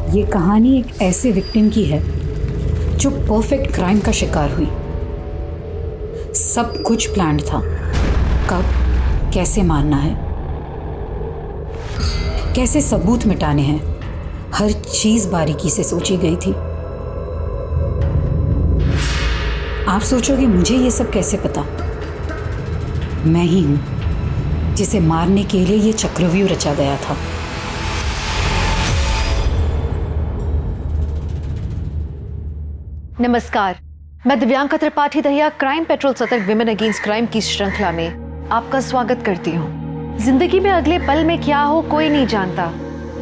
ये कहानी एक ऐसे विक्टिम की है जो परफेक्ट क्राइम का शिकार हुई। सब कुछ प्लान्ड था, कब कैसे मारना है, कैसे सबूत मिटाने हैं, हर चीज बारीकी से सोची गई थी। आप सोचोगे मुझे ये सब कैसे पता? मैं ही हूं जिसे मारने के लिए ये चक्रव्यूह रचा गया था। नमस्कार, मैं दिव्यांका त्रिपाठी दहिया क्राइम पेट्रोल सतर्क विमेन अगेंस्ट क्राइम की श्रृंखला में आपका स्वागत करती हूँ। जिंदगी में अगले पल में क्या हो कोई नहीं जानता,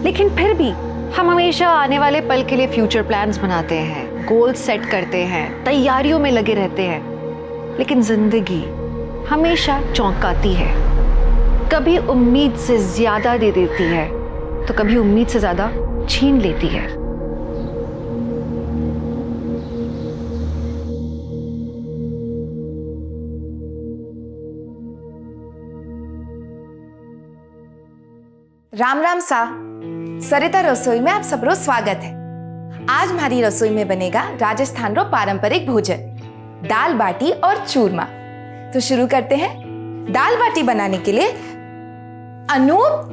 लेकिन फिर भी हम हमेशा आने वाले पल के लिए फ्यूचर प्लान्स बनाते हैं, गोल सेट करते हैं, तैयारियों में लगे रहते हैं। लेकिन जिंदगी हमेशा चौंकाती है, कभी उम्मीद से ज्यादा दे देती है तो कभी उम्मीद से ज्यादा छीन लेती है। राम राम सा। सरिता रसोई में आप सबरो स्वागत है। आज हमारी रसोई में बनेगा राजस्थान रो पारंपरिक भोजन, दाल बाटी और चूरमा। तो शुरू करते हैं। दाल बाटी बनाने के लिए अनूप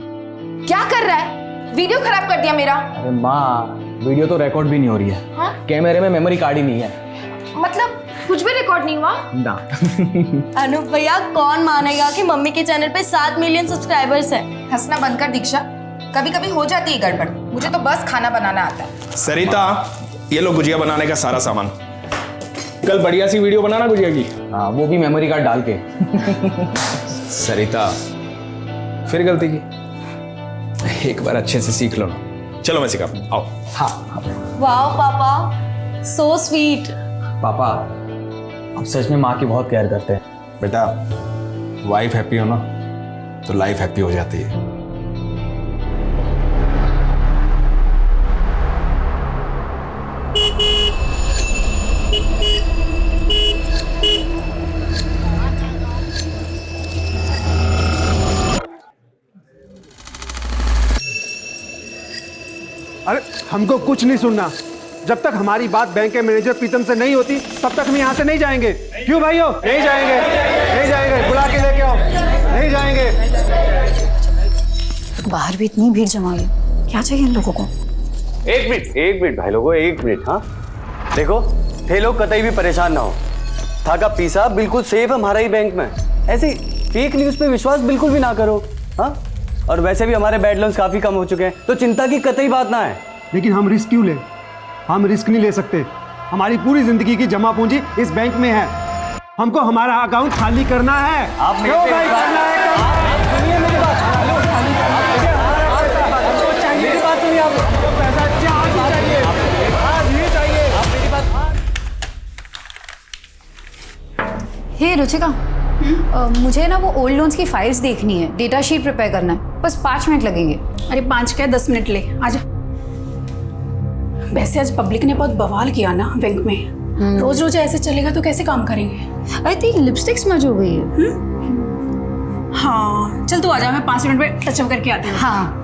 क्या कर रहा है? वीडियो खराब कर दिया मेरा। अरे माँ, वीडियो तो रिकॉर्ड भी नहीं हो रही है। हाँ? कैमरे में मेमोरी कार्ड ही नहीं है। मतलब कुछ भी रिकॉर्ड नहीं हुआ ना। अनूप भैया, कौन मानेगा कि मम्मी के चैनल पे 7 मिलियन सब्सक्राइबर्स हैं। हंसना बंद कर दीक्षा, कभी कभी हो जाती है गड़बड़। मुझे तो बस खाना बनाना आता है। सरिता, ये लो गुजिया बनाने का सारा सामान। कल बढ़िया सी वीडियो बनाना गुजिया की। हाँ, वो भी मेमोरी कार्ड डाल के। सरिता, फिर गलती की। एक बार अच्छे से सीख लो ना। चलो मैं सिखाता हूं, आओ। हाँ वाह पापा, सो स्वीट। पापा, आप सच में माँ की बहुत केयर करते हैं। बेटा, वाइफ हैप्पी हो ना तो लाइफ हैप्पी हो जाती है। अरे हमको कुछ नहीं सुनना। जब तक हमारी बात बैंक के मैनेजर प्रीतम से नहीं होती तब तक हम यहाँ से नहीं जाएंगे। क्यों भाइयों? नहीं जाएंगे, नहीं जाएंगे। बुला के लेके आओ। नहीं जाएंगे। बाहर भी इतनी भीड़ जमा है, क्या चाहिए इन लोगों को? एक मिनट भाई लोगों, एक मिनट। हाँ देखो, थे लोग कतई भी परेशान ना हो। था का पीसा बिल्कुल सेफ है हमारा ही बैंक में। ऐसे फेक न्यूज पे विश्वास बिल्कुल भी ना करो। हाँ, और वैसे भी हमारे बैड लोन्स काफी कम हो चुके हैं, तो चिंता की कतई बात ना है। लेकिन हम रिस्क क्यों ले? हम रिस्क नहीं ले सकते। हमारी पूरी जिंदगी की जमा पूंजी इस बैंक में है। हमको हमारा अकाउंट खाली करना है। आप मेरे पे करना है। सुनिए मेरी बात। मेरी बात सुनिए आप। पैसा चाहिए, आज ही चाहिए। आप मेरी बात। हे रुचिका, मुझे ना वो ओल्ड लोन्स की फाइल्स देखनी है, डेटा शीट प्रिपेयर करना है। बस 5 मिनट लगेंगे। अरे 5 क्या 10 मिनट ले, आजा। वैसे आज पब्लिक ने बहुत बवाल किया ना बैंक में। रोज रोज ऐसे चलेगा तो कैसे काम करेंगे? अरे तेरी लिपस्टिक स्मज हो गई है। हाँ चल तू आजा, मैं 5 मिनट में टचअप करके आती हूँ। हाँ,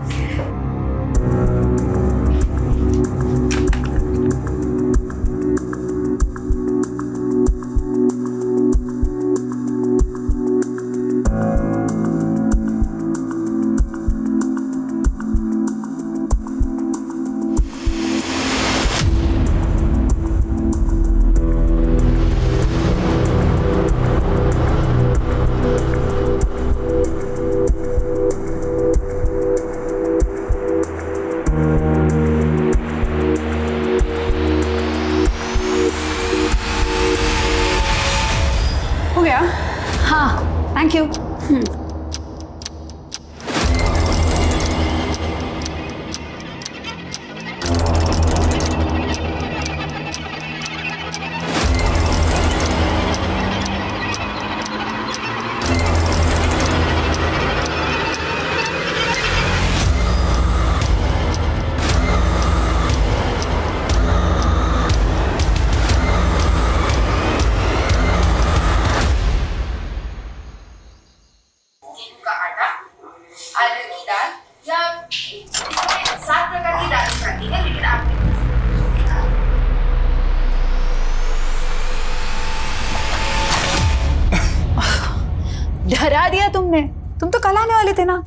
बता दिया तुमने, तुम तो कल आने वाले थे ना।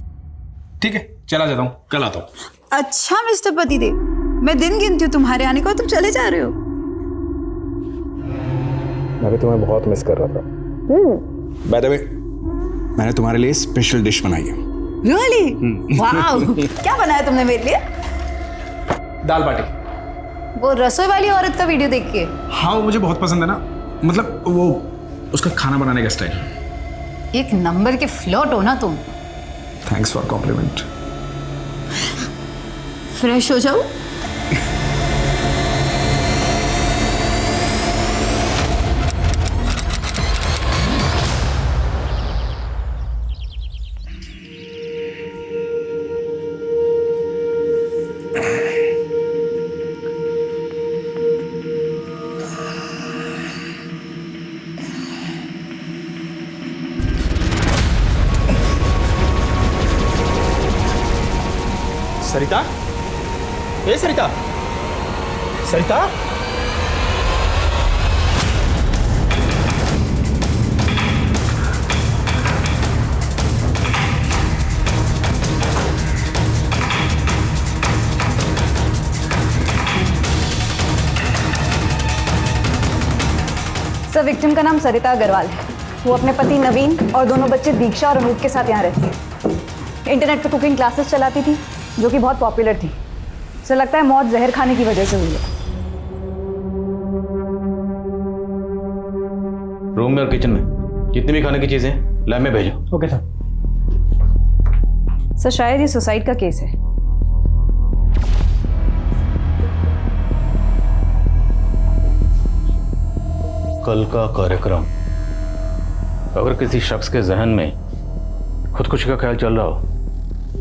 ठीक है, चला जाता हूँ, कल आता हूँ। अच्छा मिस्टर पतिदेव, मैं दिन गिनती हूँ तुम्हारे आने का, तुम चले जा रहे हो। मैं भी तुम्हें बहुत मिस कर रहा था। बाय द वे, मैंने तुम्हारे लिए स्पेशल डिश बनाई है। रियली? वाओ, क्या बनाया तुमने मेरे लिए? दाल बाटी। वो रसोई वाली औरत का वीडियो देख के? हाँ, वो मुझे बहुत पसंद है ना, मतलब वो उसका खाना बनाने का स्टाइल। एक नंबर के फ्लर्ट हो ना तुम। Thanks for complement. फ्रेश हो जाओ। सरिता, ए सरिता, सरिता, सर, विक्टिम का नाम सरिता अग्रवाल है। वो अपने पति नवीन और दोनों बच्चे दीक्षा और अनूप के साथ यहाँ रहती है। इंटरनेट पर कुकिंग क्लासेस चलाती थी जो कि बहुत पॉपुलर थी। सर, लगता है मौत जहर खाने की वजह से हुई है। रूम में और किचन में जितनी भी खाने की चीजें लैब में भेजो। Okay sir. सर, शायद ये सुसाइड का केस है। कल का कार्यक्रम, अगर किसी शख्स के जहन में खुदकुशी का ख्याल चल रहा हो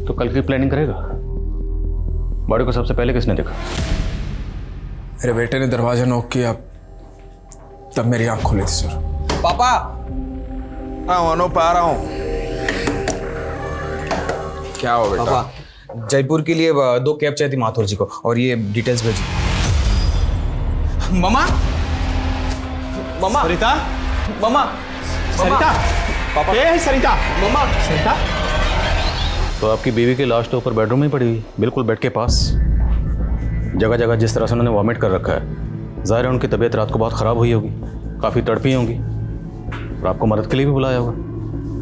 तो कल की प्लानिंग करेगा। बॉडी को सबसे पहले किसने देखा? मेरे बेटे ने दरवाजा नॉक किया, तब मेरी आंख खुली थी सर। पापा, आ रहा हूँ। क्या हो बेटा? पापा, जयपुर के लिए 2 कैब चाहिए थी माथुर जी को, और ये डिटेल्स भेजी। ममा, ममा, सरिता, ममा, सरिता, पापा, ये है सरिता, ममा, सरिता। तो आपकी बीवी की लाश तो ऊपर बेडरूम में पड़ी हुई, बिल्कुल बेड के पास। जगह जगह जिस तरह से उन्होंने वॉमिट कर रखा है, जाहिर है उनकी तबीयत रात को बहुत ख़राब हुई होगी, काफ़ी तड़पी होंगी, और आपको मदद के लिए भी बुलाया होगा।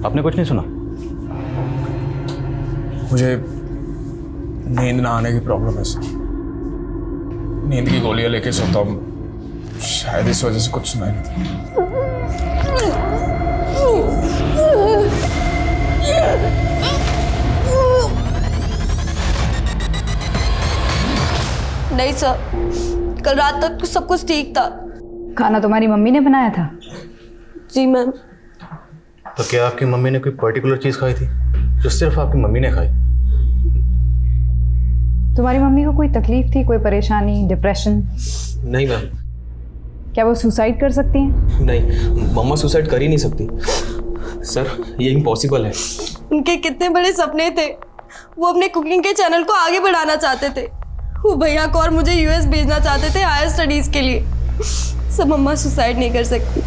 आपने कुछ नहीं सुना? मुझे नींद ना आने की प्रॉब्लम है सर। नींद की गोलियां लेके सोता हूँ, शायद इस वजह से कुछ सुनाई नहीं देता। नहीं सर, कल रात तक तो सब कुछ ठीक था। खाना तुम्हारी मम्मी ने बनाया था? जी मैम। तो क्या आपकी मम्मी ने कोई पर्टिकुलर चीज़ खाई थी जो सिर्फ आपकी मम्मी ने खाई? तुम्हारी मम्मी को कोई तकलीफ थी, कोई परेशानी, डिप्रेशन? नहीं मैम। क्या वो सुसाइड कर सकती हैं? नहीं, मम्मा सुसाइड कर ही नहीं सकती सर, ये इम्पॉसिबल है। उनके कितने बड़े सपने थे। वो अपने कुकिंग के चैनल को आगे बढ़ाना चाहते थे। वो भैया को और मुझे यूएस भेजना चाहते थे हायर स्टडीज के लिए। सब मम्मा सुसाइड नहीं कर सकती।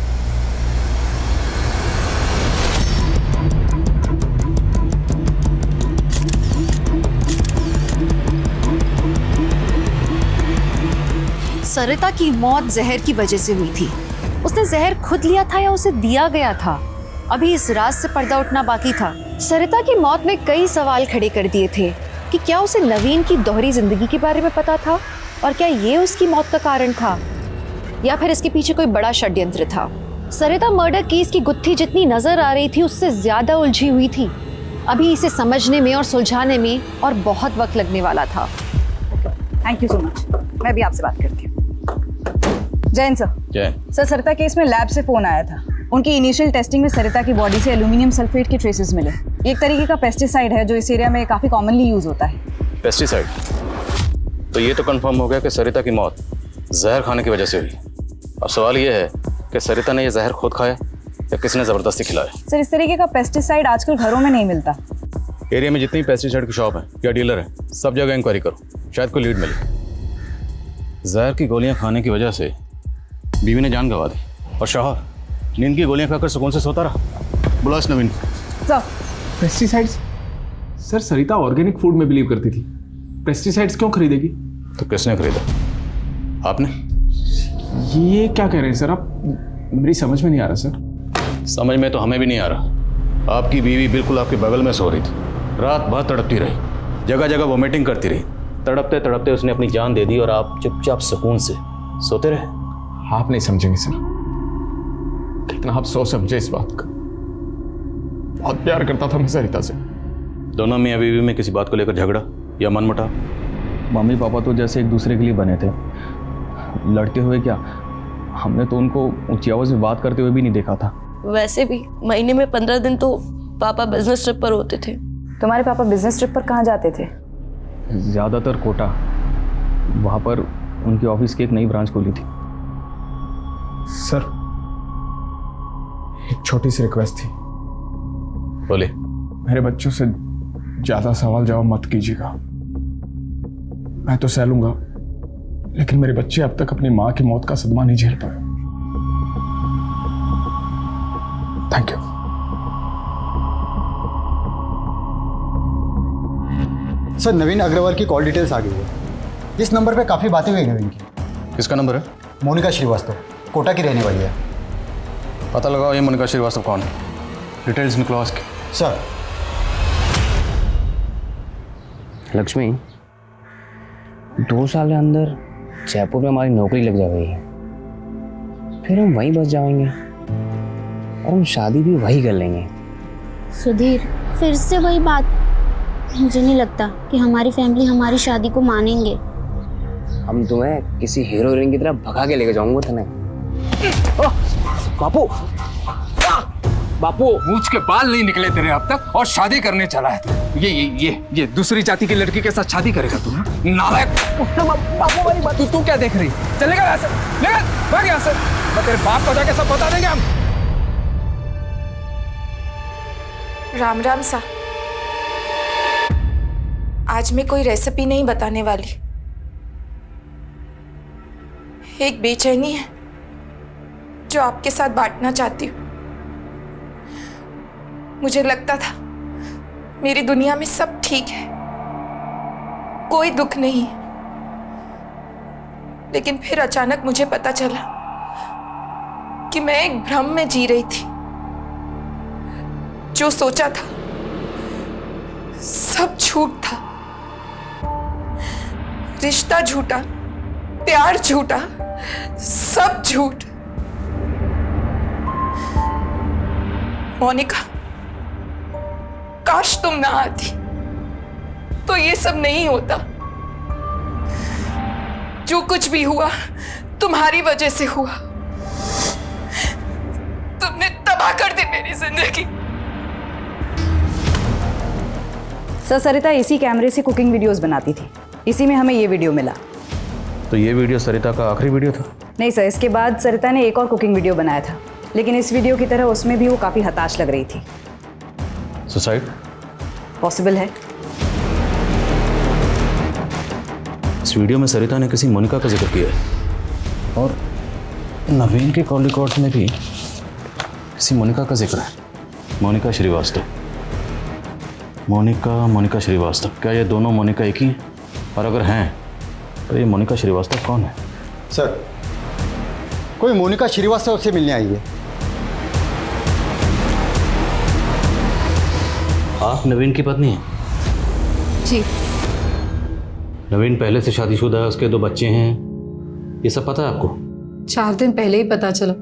सरिता की मौत जहर की वजह से हुई थी। उसने जहर खुद लिया था या उसे दिया गया था? अभी इस राज से पर्दा उठना बाकी था। सरिता की मौत में कई सवाल खड़े कर दिए थे कि क्या उसे नवीन की दोहरी जिंदगी के बारे में पता था, और क्या ये उसकी मौत का कारण था, या फिर इसके पीछे कोई बड़ा षड्यंत्र था। सरिता मर्डर केस की गुत्थी जितनी नजर आ रही थी उससे ज्यादा उलझी हुई थी। अभी इसे समझने में और सुलझाने में और बहुत वक्त लगने वाला था। Thank you so much. मैं भी आपसे बात करती हूँ। जैन सर। जैन सर, सरिता केस में लैब से फोन आया था। उनकी इनिशियल टेस्टिंग में सरिता की बॉडी से एल्यूमिनियम सल्फेट के ट्रेसेस मिले। ये एक तरीके का पेस्टिसाइड है जो इस एरिया में काफ़ी कॉमनली यूज होता है। पेस्टिसाइड? तो ये तो कंफर्म हो गया कि सरिता की मौत जहर खाने की वजह से हुई। अब सवाल ये है कि सरिता ने ये जहर खुद खाया या किसने ज़बरदस्ती खिलाया? सर, इस तरीके का पेस्टिसाइड आजकल घरों में नहीं मिलता। एरिया में जितनी पेस्टिसाइड की शॉप है या डीलर है, सब जगह इंक्वायरी करो, शायद कोई लीड मिले। जहर की गोलियां खाने की वजह से बीवी ने जान गंवा दी, और शौहर नींद की गोलियां खाकर सुकून से सोता रहा। बुला इस Naveen. Sir pesticides? Sir Sarita organic food में बिलीव करती थी, पेस्टिसाइड्स क्यों खरीदेगी? तो किसने खरीदा? आपने? ये क्या कह रहे हैं सर आप? मेरी समझ में नहीं आ रहा सर। समझ में तो हमें भी नहीं आ रहा। आपकी बीवी बिल्कुल आपके बगल में सो रही थी, रात भर तड़पती रही, जगह जगह वोमिटिंग करती रही, तड़पते तड़पते उसने अपनी जान दे दी और आप चुपचाप सुकून से सोते रहे। आप नहीं समझेंगे सर, कितना आप सोच समझे इस बात का। बहुत प्यार करता था मैं सरिता से। दोनों मियां बीवी में किसी बात को लेकर झगड़ा या मनमुटाव? मम्मी पापा तो जैसे एक दूसरे के लिए बने थे, लड़ते हुए क्या, हमने तो उनको ऊंची आवाज में बात करते हुए भी नहीं देखा था। वैसे भी महीने में 15 दिन तो पापा बिजनेस ट्रिप पर होते थे। तुम्हारे पापा बिजनेस ट्रिप पर कहाँ जाते थे? ज़्यादातर कोटा, वहाँ पर उनकी ऑफिस की एक नई ब्रांच खोली थी। सर एक छोटी सी रिक्वेस्ट थी। बोले। मेरे बच्चों से ज्यादा सवाल जवाब मत कीजिएगा। मैं तो सह लूंगा, लेकिन मेरे बच्चे अब तक अपनी मां की मौत का सदमा नहीं झेल पाए। Thank you. सर नवीन अग्रवाल की कॉल डिटेल्स आ गई है। इस नंबर पे काफ़ी बातें हुई नवीन की। किसका नंबर है? मोनिका श्रीवास्तव, कोटा की रहने वाली है। पता लगाओ ये मोनिका श्रीवास्तव कौन है, डिटेल्स निकलो उसकी। सर। लक्ष्मी, 2 साल के अंदर जयपुर में हमारी नौकरी लग जाएगी, फिर हम वहीं बस जाएंगे और हम शादी भी वहीं कर लेंगे। सुधीर, फिर से वही बात। मुझे नहीं लगता कि हमारी फैमिली हमारी शादी को मानेंगे। हम तुम्हें किसी हीरो हीरोइन की तरह भगा के लेके जाऊंगा तुम्हें। बापू, बापू मूंछ के बाल नहीं निकले तेरे अब तक और शादी करने चला है। ये दूसरी जाति की लड़की के साथ शादी करेगा तू? नालायक। बापू वाली बात तू क्या देख रही? चलेगा यहाँ से, लेगा भाग यहाँ से। मैं तेरे बाप को जाके सब बता देंगे हम। राम राम सा। आज मैं कोई रेसिपी नहीं बताने वाली। एक बेचैनी है जो आपके साथ बांटना चाहती हूँ। मुझे लगता था मेरी दुनिया में सब ठीक है, कोई दुख नहीं, लेकिन फिर अचानक मुझे पता चला कि मैं एक भ्रम में जी रही थी। जो सोचा था सब झूठ था। रिश्ता झूठा, प्यार झूठा, सब झूठ। मोनिका, काश तुम ना आती तो ये सब नहीं होता। जो कुछ भी हुआ तुम्हारी वजह से हुआ। तुमने तबाह कर दी मेरी जिंदगी। सर सरिता इसी कैमरे से कुकिंग वीडियोस बनाती थी, इसी में हमें ये वीडियो मिला। तो ये वीडियो सरिता का आखिरी वीडियो था? नहीं सर, इसके बाद सरिता ने एक और कुकिंग वीडियो बनाया था, लेकिन इस वीडियो की तरह उसमें भी वो काफ़ी हताश लग रही थी। सुसाइड? पॉसिबल है। इस वीडियो में सरिता ने किसी मोनिका का जिक्र किया है और नवीन के कॉल रिकॉर्ड्स में भी किसी मोनिका का जिक्र है। मोनिका श्रीवास्तव। मोनिका श्रीवास्तव। क्या ये दोनों मोनिका एक ही हैं? और अगर हैं तो ये मोनिका श्रीवास्तव कौन है? सर कोई मोनिका श्रीवास्तव से मिलने आई है। आप नवीन की पत्नी हैं? जी। नवीन पहले से शादीशुदा है, उसके 2 बच्चे हैं, ये सब पता है आपको? 4 दिन पहले ही पता चला।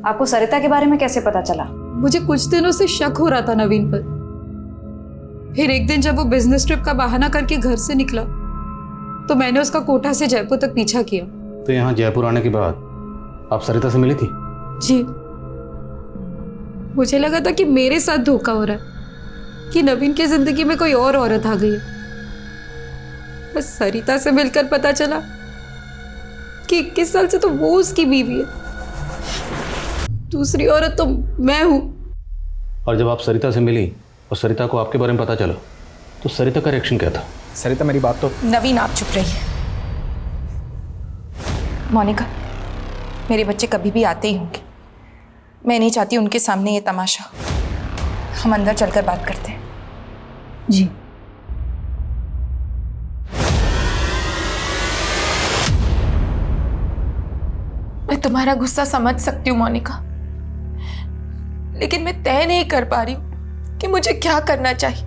आपको सरिता के बारे में कैसे पता चला? मुझे कुछ दिनों से शक हो रहा था नवीन पर। फिर एक दिन जब वो बिजनेस ट्रिप का बहाना करके घर से निकला तो मैंने उसका कोटा से जयपुर तक पीछा किया। तो यहाँ जयपुर आने के बाद आप सरिता से मिली थी? जी। मुझे लगा था कि मेरे साथ धोखा हो रहा है, कि नवीन की जिंदगी में कोई और औरत आ गई है। बस सरिता से मिलकर पता चला कि 21 साल से तो वो उसकी बीवी है, दूसरी औरत तो मैं हूं। और जब आप सरिता से मिली और सरिता को आपके बारे में पता चला तो सरिता का रिएक्शन क्या था? सरिता मेरी बात तो। नवीन आप चुप रहिए। मोनिका, मेरे बच्चे कभी भी आते ही होंगे। मैं नहीं चाहती उनके सामने ये तमाशा। हम अंदर चलकर बात करते हैं। जी। मैं तुम्हारा गुस्सा समझ सकती हूँ मोनिका, लेकिन मैं तय नहीं कर पा रही हूँ कि मुझे क्या करना चाहिए।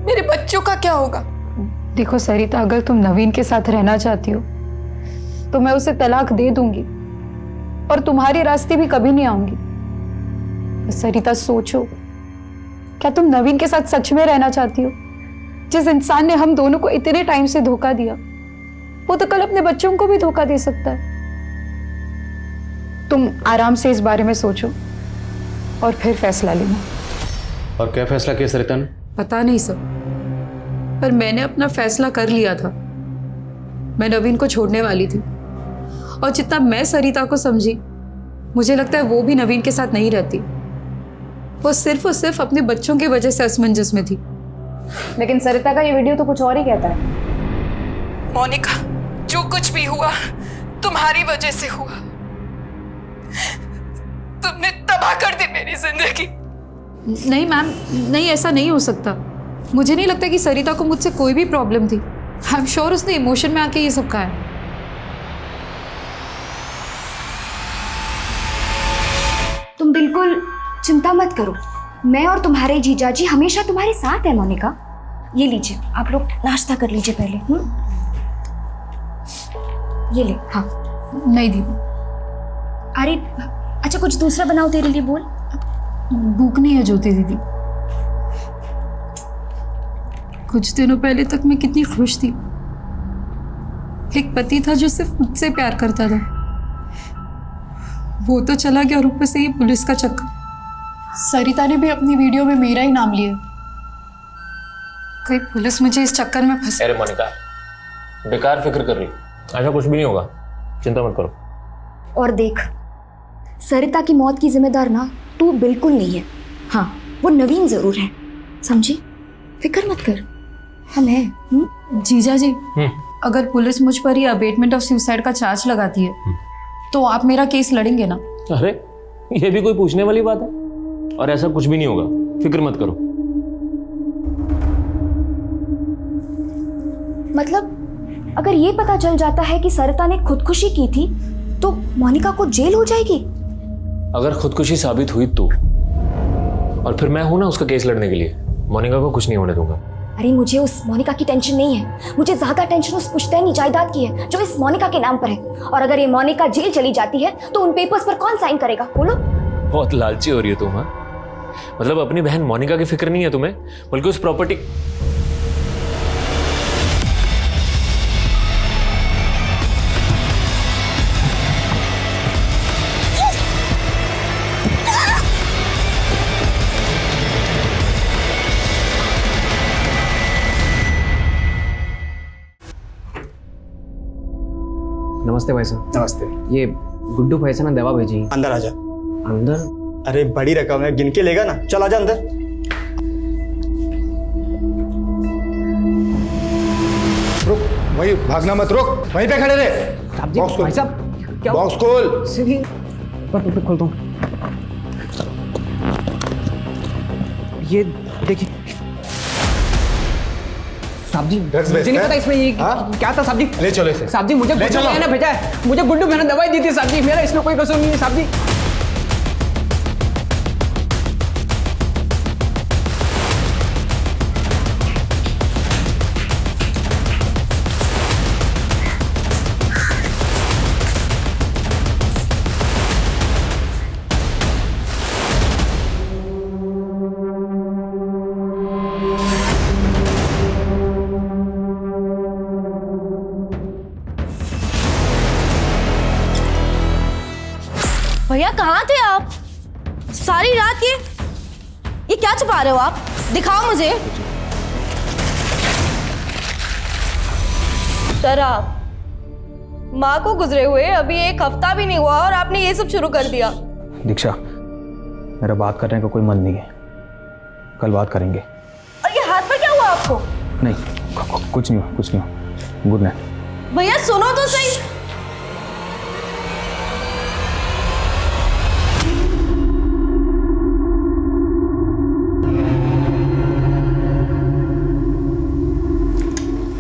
मेरे बच्चों का क्या होगा? देखो सरिता, अगर तुम नवीन के साथ रहना चाहती हो तो मैं उसे तलाक दे दूंगी और तुम्हारे रास्ते भी कभी नहीं आऊंगी। सरिता सोचो, क्या तुम नवीन के साथ सच में रहना चाहती हो? जिस इंसान ने हम दोनों को इतने टाइम से धोखा दिया, वो तो कल अपने बच्चों को भी धोखा दे सकता है। तुम आराम से इस बारे में सोचो और फिर फैसला लेना। और क्या फैसला किया सरिता ने? पता नहीं सर, पर मैंने अपना फैसला कर लिया था। मैं नवीन को छोड़ने वाली थी और जितना मैं सरिता को समझी, मुझे लगता है वो भी नवीन के साथ नहीं रहती। वो सिर्फ और सिर्फ अपने बच्चों की वजह से असमंजस में थी। लेकिन सरिता का ये वीडियो तो कुछ और ही कहता है। मोनिका, जो कुछ भी हुआ तुम्हारी वजह से हुआ। तुमने तबाह कर दी मेरी जिंदगी। नहीं मैम, नहीं, ऐसा नहीं हो सकता। मुझे नहीं लगता कि सरिता को मुझसे कोई भी प्रॉब्लम थी। आई एम श्योर उसने इमोशन में आके ये सब कहा है। तुम बिल्कुल चिंता मत करो, मैं और तुम्हारे जीजा जी हमेशा तुम्हारे साथ है मोनिका। ये लीजिए, आप लोग नाश्ता कर लीजिए पहले। ये ले। हाँ। नहीं दीदी। अरे अच्छा, कुछ दूसरा बनाओ तेरे लिए। बोल। भूख नहीं है ज्योति दीदी। कुछ दिनों पहले तक मैं कितनी खुश थी। एक पति था जो सिर्फ मुझसे प्यार करता था, वो तो चला गया और ऊपर से ये पुलिस का चक्कर। सरिता ने भी अपनी वीडियो में मेरा ही नाम लिया। कहीं पुलिस मुझे इस चक्कर में फंस। अरे मोनिका, बेकार फिक्र कर रही, ऐसा कुछ भी नहीं होगा, चिंता मत करो। और देख, सरिता की मौत की जिम्मेदार ना तू बिल्कुल नहीं है। हाँ, वो नवीन जरूर है, समझी? फिक्र मत कर, हम हैं। जीजा जी, अगर पुलिस मुझ पर ही अबेटमेंट ऑफ सुसाइड का चार्ज लगाती है तो आप मेरा केस लड़ेंगे ना? अरे ये भी कोई पूछने वाली बात है? और ऐसा कुछ भी नहीं होगा, फिक्र मत करो। मतलब अगर ये पता चल जाता है कि सरिता ने खुदकुशी की थी तो मोनिका को जेल हो जाएगी? अगर खुदकुशी साबित हुई तो, और फिर मैं हूं ना उसका केस लड़ने के लिए। मोनिका को कुछ नहीं होने दूंगा। अरे मुझे उस मोनिका की टेंशन नहीं है, मुझे ज्यादा टेंशन उस पुश्तैनी जायदाद की है जो इस मोनिका के नाम पर है। और अगर ये मोनिका जेल चली जाती है तो उन पेपर्स पर कौन साइन करेगा? बोलो। बहुत लालची हो रही है तुम। हाँ, मतलब अपनी बहन मोनिका की फिक्र नहीं है तुम्हें, बल्कि उस प्रॉपर्टी। नमस्ते भाई साहब। नमस्ते। ये गुड्डू भाई से ना दवा भेजी। अंदर आ जा। अंदर? अरे बड़ी रकम है, गिन के लेगा ना। चल आजा अंदर। रुक, वही भागना मत, रुक वहीं पे खड़े रहे। बॉक्स खोल। भाई साहब क्या? बॉक्स खोल। सीधी पर खोलता हूँ। ये देखिए साहब जी, मुझे नहीं पता इसमें ये क्या था साहब जी। ले चलो इसे। साहब जी, मुझे गुड्डू भैया ने भेजा है, मुझे गुड्डू भैया ने दवाई दी थी साहब जी, मेरा इसमें कोई कसूर नहीं है साहब जी। भैया कहाँ थे आप सारी रात? ये क्या छुपा रहे हो आप? दिखाओ मुझे। शराब माँ को गुजरे हुए अभी 1 हफ्ता भी नहीं हुआ और आपने ये सब शुरू कर दिया। दीक्षा, मेरा बात करने का कोई मन नहीं है, कल बात करेंगे। और ये हाथ पर क्या हुआ आपको? नहीं, कुछ नहीं हुआ, कुछ नहीं हुआ। Good night. भैया सुनो तो सही।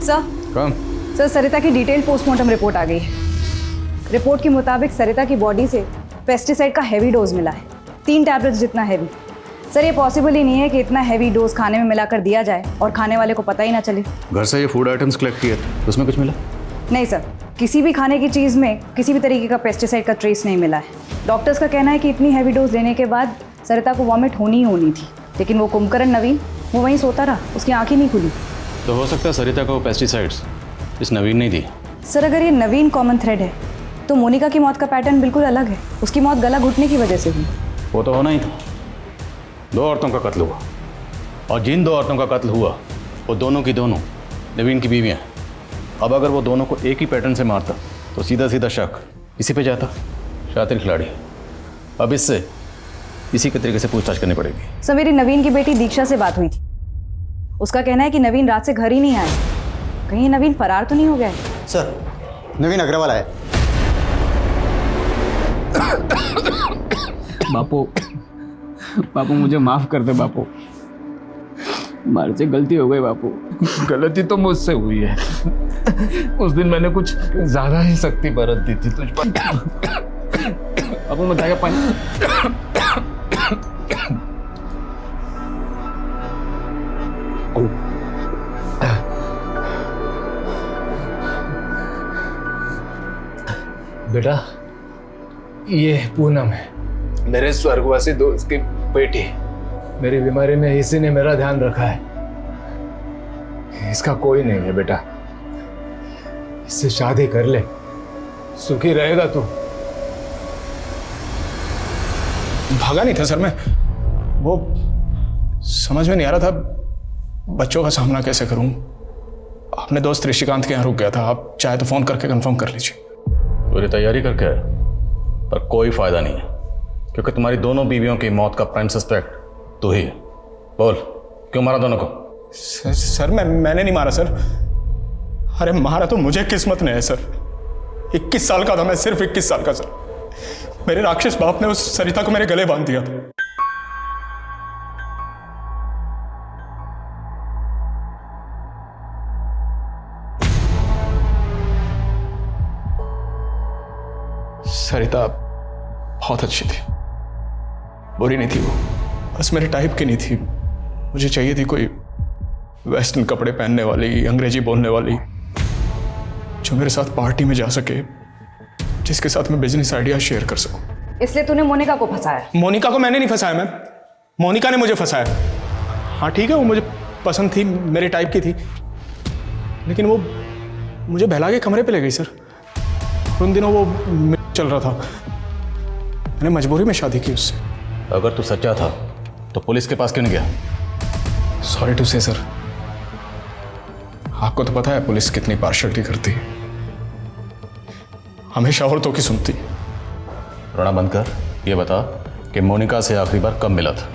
सर कम सर सरिता की डिटेल पोस्टमार्टम रिपोर्ट आ गई है। रिपोर्ट के मुताबिक सरिता की बॉडी से पेस्टिसाइड का हैवी डोज मिला है, 3 टैबलेट्स जितना हैवी। सर ये पॉसिबल ही नहीं है कि इतना हैवी डोज खाने में मिलाकर दिया जाए और खाने वाले को पता ही ना चले। घर से ये फूड आइटम्स कलेक्ट किए थे, उसमें कुछ मिला? नहीं सर, किसी भी खाने की चीज़ में किसी भी तरीके का पेस्टिसाइड का ट्रेस नहीं मिला है। डॉक्टर्स का कहना है कि इतनी हैवी डोज लेने के बाद सरिता को वॉमिट होनी ही होनी थी, लेकिन वो कुंभकर्ण नवीन वो वहीं सोता रहा, उसकी आंखें नहीं खुली। तो हो सकता है सरिता को पेस्टिसाइड्स इस नवीन ने दी। सर अगर ये नवीन कॉमन थ्रेड है तो मोनिका की मौत का पैटर्न बिल्कुल अलग है। उसकी मौत गला घुटने की वजह से हुई। वो तो होना ही था। 2 औरतों का कत्ल हुआ और जिन 2 औरतों का कत्ल हुआ वो दोनों की दोनों नवीन की बीवियाँ। अब अगर वो दोनों को एक ही पैटर्न से मारता तो सीधा सीधा शक इसी पे जाता। शातिर खिलाड़ी। अब इससे इसी के तरीके से पूछताछ करनी पड़ेगी। सर मेरी नवीन की बेटी दीक्षा से बात हुई थी। उसका कहना है कि नवीन रात से घर ही नहीं आया। कहीं ये नवीन फरार तो नहीं हो गया है? सर नवीन अग्रवाल आया। बापू बापू मुझे माफ कर दे बापू, हमारे से गलती हो गई बापू। गलती तो मुझसे हुई है। उस दिन मैंने कुछ ज्यादा ही सख्ती बरत दी थी तुझ पर। बापू मैं जाएगा पानी। बेटा ये पूनम है, मेरे स्वर्गवासी दोस्त की बेटी। मेरी बीमारी में इसी ने मेरा ध्यान रखा है। इसका कोई नहीं है बेटा, इससे शादी कर ले, सुखी रहेगा तू। भागा नहीं था सर मैं, वो समझ में नहीं आ रहा था बच्चों का सामना कैसे करूं। अपने दोस्त ऋषिकांत के यहाँ रुक गया था, आप चाहे तो फोन करके कंफर्म कर लीजिए। पूरी तैयारी करके आए पर कोई फायदा नहीं है, क्योंकि तुम्हारी दोनों बीवियों की मौत का प्राइम सस्पेक्ट तू ही है। बोल क्यों मारा दोनों को? सर मैंने नहीं मारा सर। अरे मारा तो मुझे किस्मत ने है सर। 21 साल का था मैं, सिर्फ 21 साल का सर। मेरे राक्षस बाप ने उस सरिता को मेरे गले बांध दिया था। सरिता बहुत अच्छी थी, बुरी नहीं थी वो, बस मेरे टाइप की नहीं थी। मुझे चाहिए थी कोई वेस्टर्न कपड़े पहनने वाली, अंग्रेजी बोलने वाली, जो मेरे साथ पार्टी में जा सके, जिसके साथ मैं बिजनेस आइडिया शेयर कर सकूं। इसलिए तूने मोनिका को फंसाया? मोनिका को मैंने नहीं फंसाया मैम, मोनिका ने मुझे फंसाया। हाँ ठीक है, वो मुझे पसंद थी, मेरे टाइप की थी, लेकिन वो मुझे बहला के कमरे पे ले गई सर। उन दिनों वो चल रहा था, मैंने मजबूरी में शादी की उससे। अगर तू सच्चा था तो पुलिस के पास क्यों नहीं गया? सॉरी टू से सर, आपको तो पता है पुलिस कितनी पार्शलिटी करती है, हमेशा औरतों की सुनती। रोना बंद कर, ये बता कि मोनिका से आखिरी बार कब मिला था?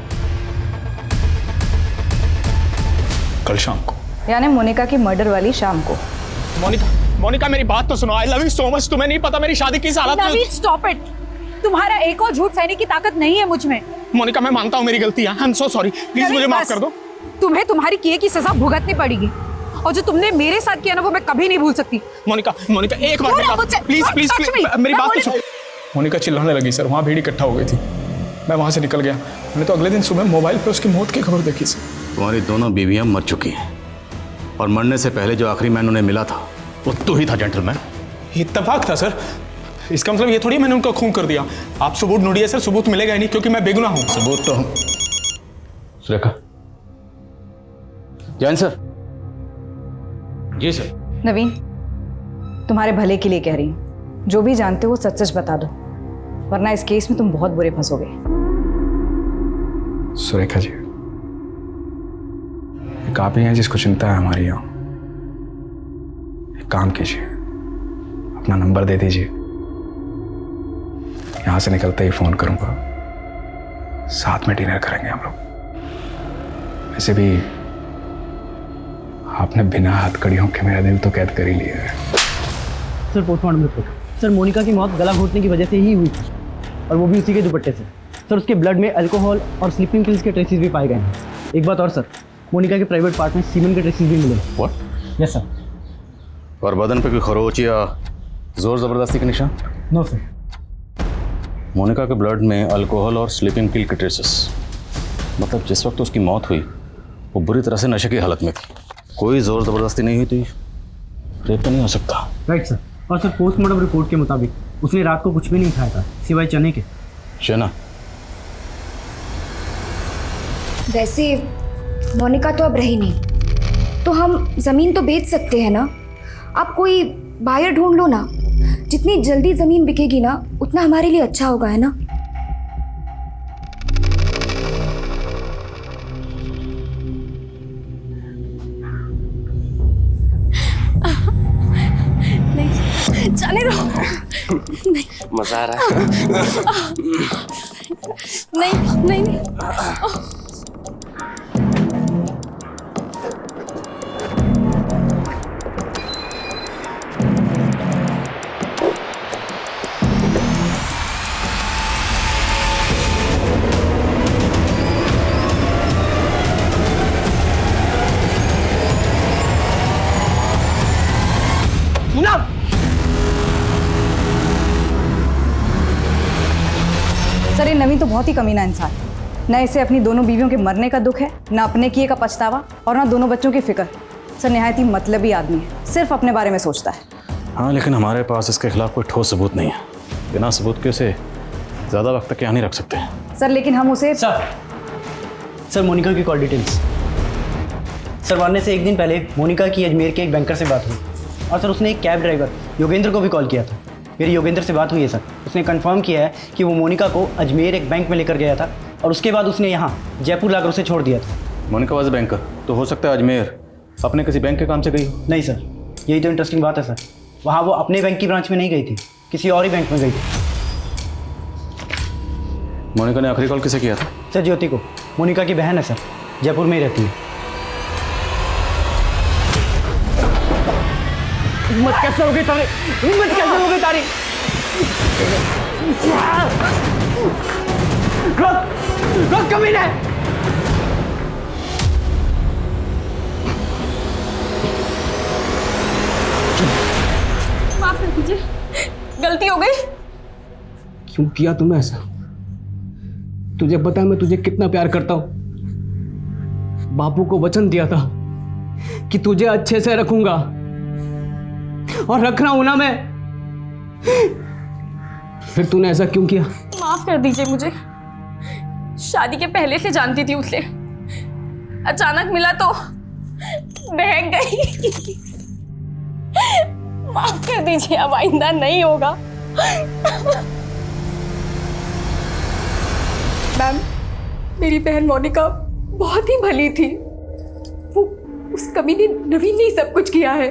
कल शाम को। यानी मोनिका की मर्डर वाली शाम को। मोनिका मेरी बात तो सुनो। I love you so much. तुम्हें नहीं पता मेरी शादी किस हालत में। नवीन स्टॉप इट, तुम्हारा एक और झूठ सहने की ताकत नहीं है मुझ में। मोनिका मैं मानता हूँ मेरी गलती है, I am so sorry, please मुझे माफ कर दो। तुम्हें तुम्हारी किए की सजा भुगतनी पड़ेगी, और जो तुमने मेरे साथ किया ना वो मैं कभी नहीं भूल सकती। मोनिका एक बार प्लीज मेरी बात तो सुनो। मोनिका चिल्लाने लगी सर, वहाँ भीड़ इकट्ठा हो गई थी, मैं वहाँ से निकल गया। मैंने तो अगले दिन सुबह मोबाइल पे उसकी मौत की खबर देखी सर। तुम्हारी दोनों बीवियां मर चुकी हैं और मरने से पहले जो आखिरी मैन उन्हें मिला था वो तू ही था जेंटलमैन। इत्तेफाक था सर, इसका मतलब ये थोड़ी मैंने उनका खून कर दिया। आप सबूत ढूंढिए सर, सबूत मिलेगा ही नहीं क्योंकि मैं बेगुनाह हूं। सबूत तो सुरेखा। जैन सर। जी सर। नवीन तुम्हारे भले के लिए कह रही हूँ, जो भी जानते हो सच सच बता दो, वरना इस केस में तुम बहुत बुरे फंसोगे। सुरेखा जी, एक आप ही हैं जिसको चिंता है हमारी यहाँ। एक काम कीजिए, अपना नंबर दे दीजिए, यहाँ से निकलते ही फोन करूंगा, साथ में डिनर करेंगे हम लोग। वैसे भी आपने बिना हथकड़ियों के मेरा दिल तो कैद कर ही लिया है। Sir postmortem report. Sir Monica की मौत गला घोटने की वजह से ही हुई थी, और वो भी उसी के दुपट्टे से। सर उसके ब्लड में अल्कोहल और स्लीपिंग पिल्स के ट्रेसेस भी पाए गए हैं। एक बात और सर, मोनिका के प्राइवेट पार्ट में सीमेंट के ट्रेसेस भी मिले। व्हाट? Yes sir. और बदन पे कोई खरोच या जोर ज़बरदस्ती के निशान? No sir. मोनिका के ब्लड में अल्कोहल और स्लीपिंग पिल के ट्रेसेस, मतलब जिस वक्त उसकी मौत हुई वो बुरी तरह से नशे की हालत में थी। कोई जोर ज़बरदस्ती नहीं हुई थी, रेप तो नहीं हो सकता। Right sir. और सर पोस्टमार्टम रिपोर्ट के मुताबिक उसने रात को कुछ भी नहीं खाया था सिवाय चने के। चना? वैसे मोनिका तो अब रही नहीं, तो हम ज़मीन तो बेच सकते हैं ना। आप कोई बायर ढूंढ लो ना। जितनी जल्दी ज़मीन बिकेगी ना उतना हमारे लिए अच्छा होगा, है ना। नहीं जाने दो। नहीं मजा आ रहा है। नहीं नहीं नहीं। सर ये नवीन तो बहुत ही कमीना इंसान है। न इसे अपनी दोनों बीवियों के मरने का दुख है, न अपने किए का पछतावा, और न दोनों बच्चों की फिक्र। सर निहायत ही मतलबी आदमी है, सिर्फ अपने बारे में सोचता है। हाँ, लेकिन हमारे पास इसके खिलाफ कोई ठोस सबूत नहीं है। बिना सबूत के उसे ज़्यादा वक्त तक यहाँ नहीं रख सकते। सर लेकिन हम उसे सर मोनिका की कॉल डिटेल्स। सर वारने से एक दिन पहले मोनिका की अजमेर के एक बैंकर से बात हुई, और सर उसने एक कैब ड्राइवर योगेंद्र को भी कॉल किया था। मेरी योगेंद्र से बात हुई है सर। उसने कंफर्म किया है कि वो मोनिका को अजमेर एक बैंक में लेकर गया था, और उसके बाद उसने यहाँ जयपुर लाकर उसे छोड़ दिया था। मोनिका वाज बैंकर, तो हो सकता है अजमेर अपने किसी बैंक के काम से गई हो। नहीं सर, यही तो इंटरेस्टिंग बात है सर। वहाँ वो अपने बैंक की ब्रांच में नहीं गई थी, किसी और ही बैंक में गई थी। मोनिका ने आखिरी कॉल किसे किया था? सर ज्योति को। मोनिका की बहन है सर, जयपुर में ही रहती है। हिम्मत कैसे हो गई तारी? हिम्मत कैसे हो गई तारी? रोक कमीने! माफ कर दीजिए, गलती हो गई। क्यों किया तूने ऐसा? तुझे पता है मैं तुझे कितना प्यार करता हूं। बापू को वचन दिया था कि तुझे अच्छे से रखूंगा, और रख रहा हूं ना मैं। फिर तूने ऐसा क्यों किया? माफ कर दीजिए मुझे। शादी के पहले से जानती थी उसे, अचानक मिला तो बहक गई। माफ कर दीजिए, अब आइंदा नहीं होगा। मैम, मेरी बहन मोनिका बहुत ही भली थी। वो उस कमीने नवीन ने सब कुछ किया है।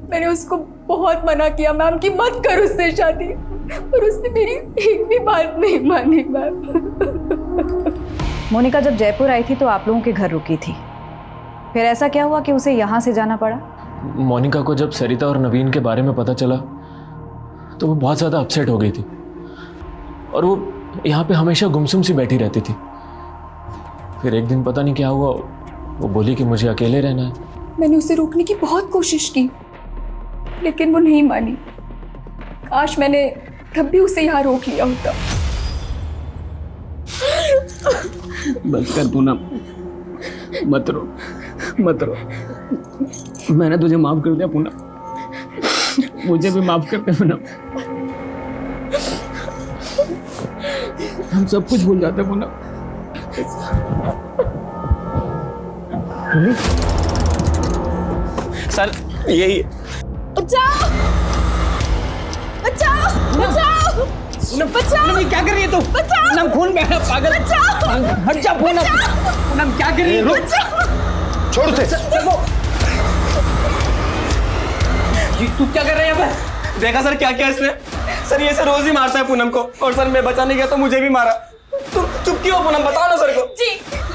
मैंने उसको बहुत मना किया मैम कि मत कर उससे शादी, पर उसने मेरी एक भी बात नहीं मानी मैम। मोनिका जब जयपुर आई थी तो आप लोगों के घर रुकी थी, फिर ऐसा क्या हुआ कि उसे यहाँ से जाना पड़ा? मोनिका को जब सरिता और नवीन के बारे में पता चला तो वो बहुत ज़्यादा अपसेट हो गई थी, और वो यहाँ पे हमेशा गुमसुम सी बैठी रहती थी। फिर एक दिन पता नहीं क्या हुआ, वो बोली कि मुझे अकेले रहना है। मैंने उसे रोकने की बहुत कोशिश की, लेकिन वो नहीं मानी। काश मैंने तब भी उसे यहाँ रोक लिया होता। बस कर पूनम, मत रो, मत रो। मैंने तुझे माफ कर दिया पूनम, मुझे भी माफ कर दे पूनम। हम सब कुछ भूल जाते हैं पूनम। सर यही बचाओ, बचाओ, बचाओ, बचाओ। क्या कर रही है तू? बचाओ। पूनम खून बह रहा है, पागल। बचाओ। हट जा पूनम। पूनम क्या कर रही है? छोड़ उसे। तू क्या कर रहे हैं? देखा सर क्या किया इसने? सर ये सर रोज ही मारता है पूनम को, और सर मैं बचाने गया तो मुझे भी मारा। तुम चुप क्यों हो पूनम? बताओ ना सर को। जी,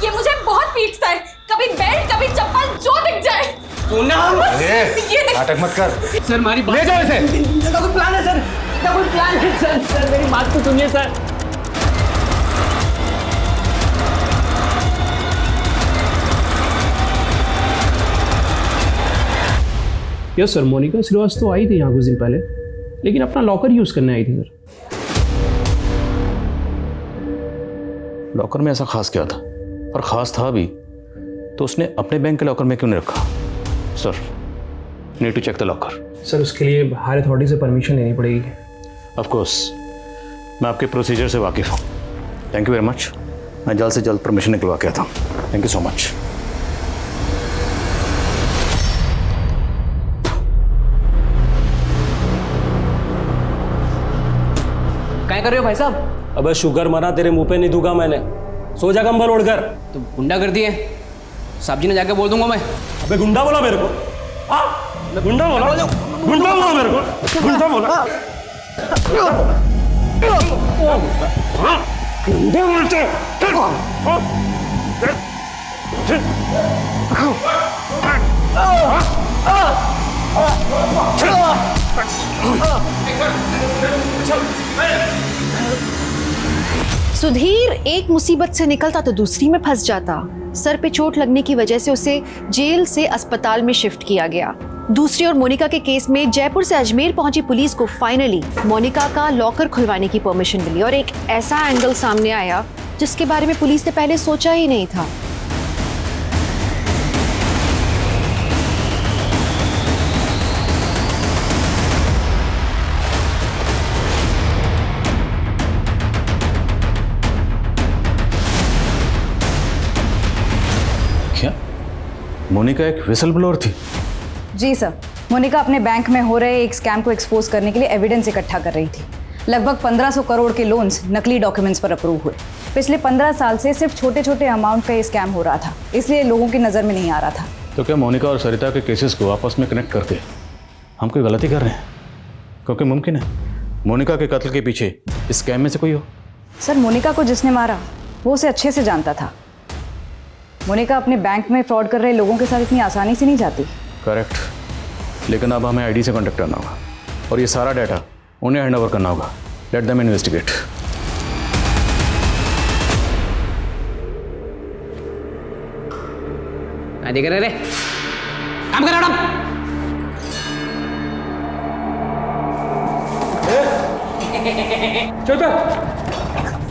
ये मुझे बहुत पीटता है, कभी बेल्ट कभी चप्पल जो दिख जाए। पूनम, ये देख। नाटक मत कर। सर हमारी बात ले जाओ इसे। इसका कोई प्लान है सर, इसका कोई प्लान है सर। सर मेरी बात तो सुनिए sir. Yes sir, Monica Srivastava आई थी यहाँ कुछ दिन पहले, लेकिन अपना लॉकर यूज़ करने आई थी सर। लॉकर में ऐसा खास क्या था? और खास था भी तो उसने अपने बैंक के लॉकर में क्यों नहीं रखा? Sir, need to check the locker. Sir, उसके लिए हायर अथॉरिटी से परमिशन लेनी पड़ेगी। ऑफ कोर्स, मैं आपके प्रोसीजर से वाकिफ़ हूँ। Thank you very much. मैं जल्द से जल्द परमिशन निकलवा के आता हूँ। Thank you so much. क्या कर रहे हो भाई साहब? अबे शुगर मना, तेरे मुंह पे नहीं दूंगा मैंने। सो जा कंबल ओढ़कर। तो गुंडा कर दिए, साहब जी ने जाके बोल दूंगा मैं। अबे गुंडा बोला मेरे को? हाँ, गुंडा बोला? गुंडा बोला मेरे को? गुंडा बोला? गुंडा बोलते? सुधीर एक मुसीबत से निकलता तो दूसरी में फंस जाता। सर पे चोट लगने की वजह से उसे जेल से अस्पताल में शिफ्ट किया गया। दूसरी ओर मोनिका के केस में जयपुर से अजमेर पहुंची पुलिस को फाइनली मोनिका का लॉकर खुलवाने की परमिशन मिली और एक ऐसा एंगल सामने आया जिसके बारे में पुलिस ने पहले सोचा ही नहीं था। क्या मोनिका एक विसल ब्लोअर थी? जी सर, मोनिका अपने बैंक में हो रहे एक स्कैम को एक्सपोज करने के लिए एविडेंस इकट्ठा कर रही थी। लगभग 1500 करोड़ के लोन्स नकली डॉक्यूमेंट्स पर अप्रूव हुए। पिछले 15 साल से सिर्फ छोटे छोटे अमाउंट का ये स्कैम हो रहा था, इसलिए लोगों की नज़र में नहीं आ रहा था। तो क्या मोनिका और सरिता के केसेस को आपस में कनेक्ट करके हम कोई गलती कर रहे हैं? क्योंकि मुमकिन है मोनिका के कत्ल के पीछे इस स्कैम में से कोई हो। सर, मोनिका को जिसने मारा वो उसे अच्छे से जानता था। मोनिका अपने बैंक में फ्रॉड कर रहे लोगों के साथ इतनी आसानी से नहीं जाती। करेक्ट, लेकिन अब हमें आईडी से कांटेक्ट करना होगा और ये सारा डाटा उन्हें हैंड ओवर करना होगा। Let them investigate. देख रहे रे, काम कर रहा।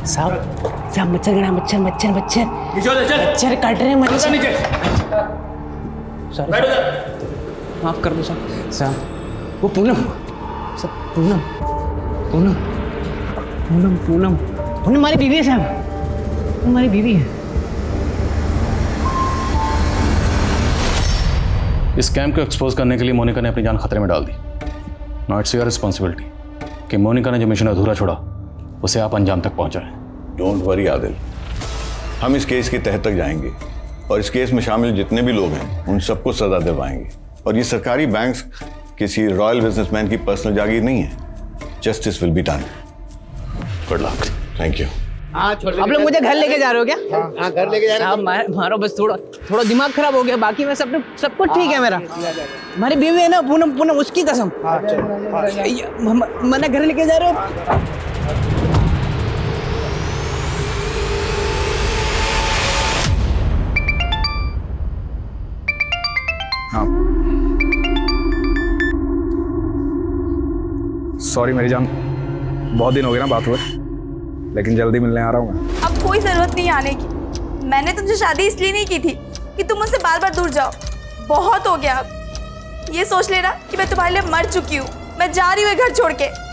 साहब मच्छर गड़ा, मच्छर मच्छर मच्छर मच्छर काट रहे हैं मच्छर। माफ कर दो साहब। वो पूनम, सब पूनम पूनम पूनम पूनम पूनम हमारी बीवी है साहब, हमारी बीवी है। इस स्कैम को एक्सपोज करने के लिए मोनिका ने अपनी जान खतरे में डाल दी। नाउ इट्स योर रिस्पॉन्सिबिलिटी कि मोनिका ने जो मिशन अधूरा छोड़ा उसे आप अंजाम तक पहुंचाएं। डोंट वरी आदिल, हम इस केस की तह तक जाएंगे और इस केस में शामिल जितने भी लोग हैं उन सबको सजा दिलवाएंगे। और ये सरकारी बैंक्स किसी रॉयल बिजनेसमैन की पर्सनल जागीर नहीं है। Justice will be done. Good luck. Thank you. आप लोग मुझे घर लेके जा रहे हो क्या? हाँ, घर लेके जा रहे हैं। मारो बस थोड़ा दिमाग खराब हो गया, बाकी में सब कुछ ठीक है मेरा। हमारी बीवी है ना पूनम, पूनम उसकी कसम मैंने घर लेके जा रहे हो। सॉरी मेरी जान, बहुत दिन हो गए ना बात हुए, लेकिन जल्दी मिलने आ रहा हूँ मैं। अब कोई जरूरत नहीं आने की। मैंने तुमसे शादी इसलिए नहीं की थी कि तुम मुझसे बार बार दूर जाओ। बहुत हो गया अब। ये सोच लेना कि मैं तुम्हारे लिए मर चुकी हूँ। मैं जा रही हूँ घर छोड़ के।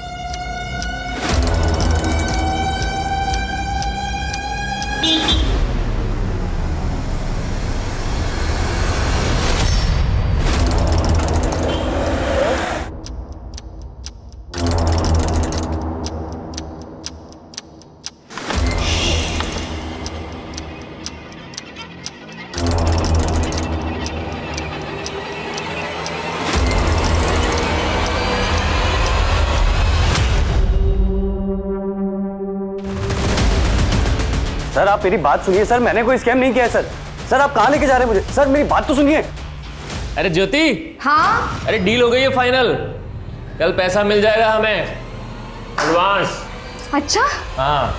सर आप मेरी बात सुनिए सर, मैंने कोई स्कैम नहीं किया है सर। सर आप कहाँ लेके जा रहे हैं मुझे? सर मेरी बात तो सुनिए। अरे ज्योति, हाँ अरे डील हो गई है फाइनल। कल पैसा मिल जाएगा हमें, एडवांस। अच्छा, हाँ